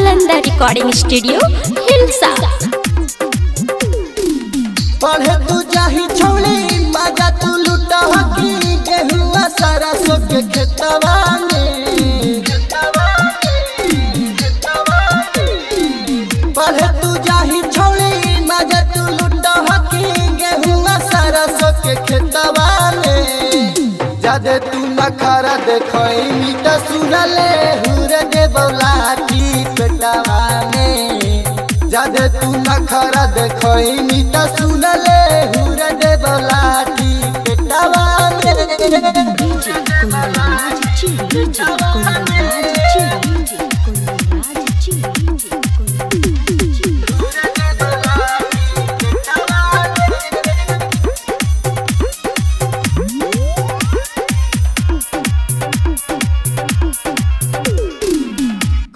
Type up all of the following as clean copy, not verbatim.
Nalanda recording studio Hilsa. पढ़े तू जाही छौली मजा तू लुटा की गेहुआ सारा सोके खेतवा में। पढ़े तू जाही छौली मजा तू लुटा की गेहुआ सारा सोके खेतवा में। जादे तू नखरा देखई मीठा सुनले हुरे दे बौलाठी पेटवा में। जादे तू नखरा देखई मीठा सुनले हुरे दे बौलाठी पेटवा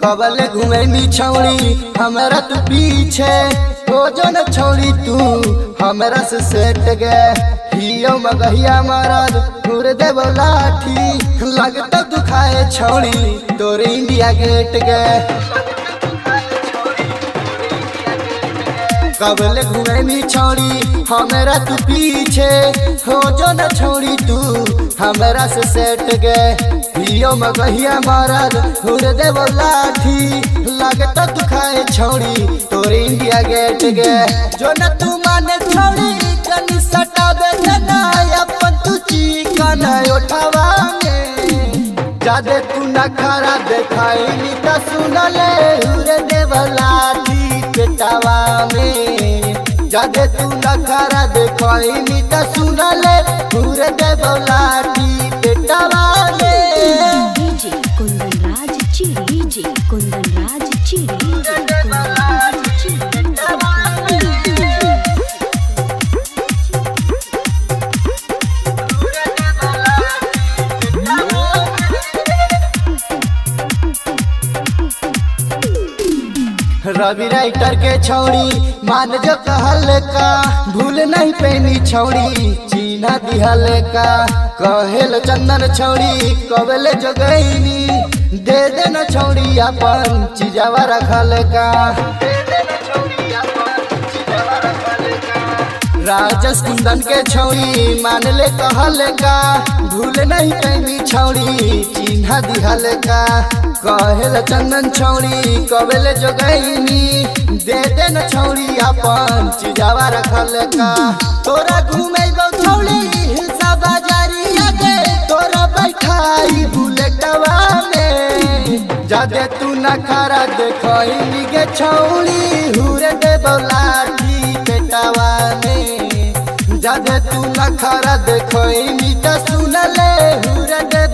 कबले घूमे नी छौड़ी हमरा तू पीछे हो जो न छोड़ी तू हमरा से सेट गे हियो मगहिया मरद घूर दे लाठी लगता दुखाए छौड़ी तोरे इंडिया गेट गे। कबले घूमे नी छौड़ी हमरा तू पीछे हो जो न छोड़ी तू हमरा से सेट गे हियो मगहिया मरद घूर दे लाठी लगता दुखाए छौड़ी तोरे इंडिया गेट गे। जो न तू माने छौड़ी कनी सटाबे ना अपन तू चिकन उठावा में। जादे तू नखरा देखाई नी त सुनले हुरे दे लाठी पेटवा में। जादे तू नखरा देखाई नी त सुनले हुरे दे लाठी पेटवा में। रवि राइटर के छौड़ी मान जो कहल का भूल नहीं पैनी छौड़ी चीना दिहल का कहेल चंदन छौड़ी कबले जो गईनी दे देना छौड़ी अपन चीजावा रखल का। राजस कुंदन के छौड़ी मान ले कहल का भूल नहीं पैनी छौड़ी चिन्हा दिहल का कहेल चंदन छौड़ी कबले जो गईनी दे देना छौड़ी अपन चीजावा रखल का। तोरा घूमे छौड़ी हिलसा बाजारी आगे तोरा बैठाई बुलेटवा में। जादे तू नखरा देखई निगे छौड़ी हुरे दे लाठी पेटवा में। जादे तू नखरा देखई मीठा सुनले हुरे दे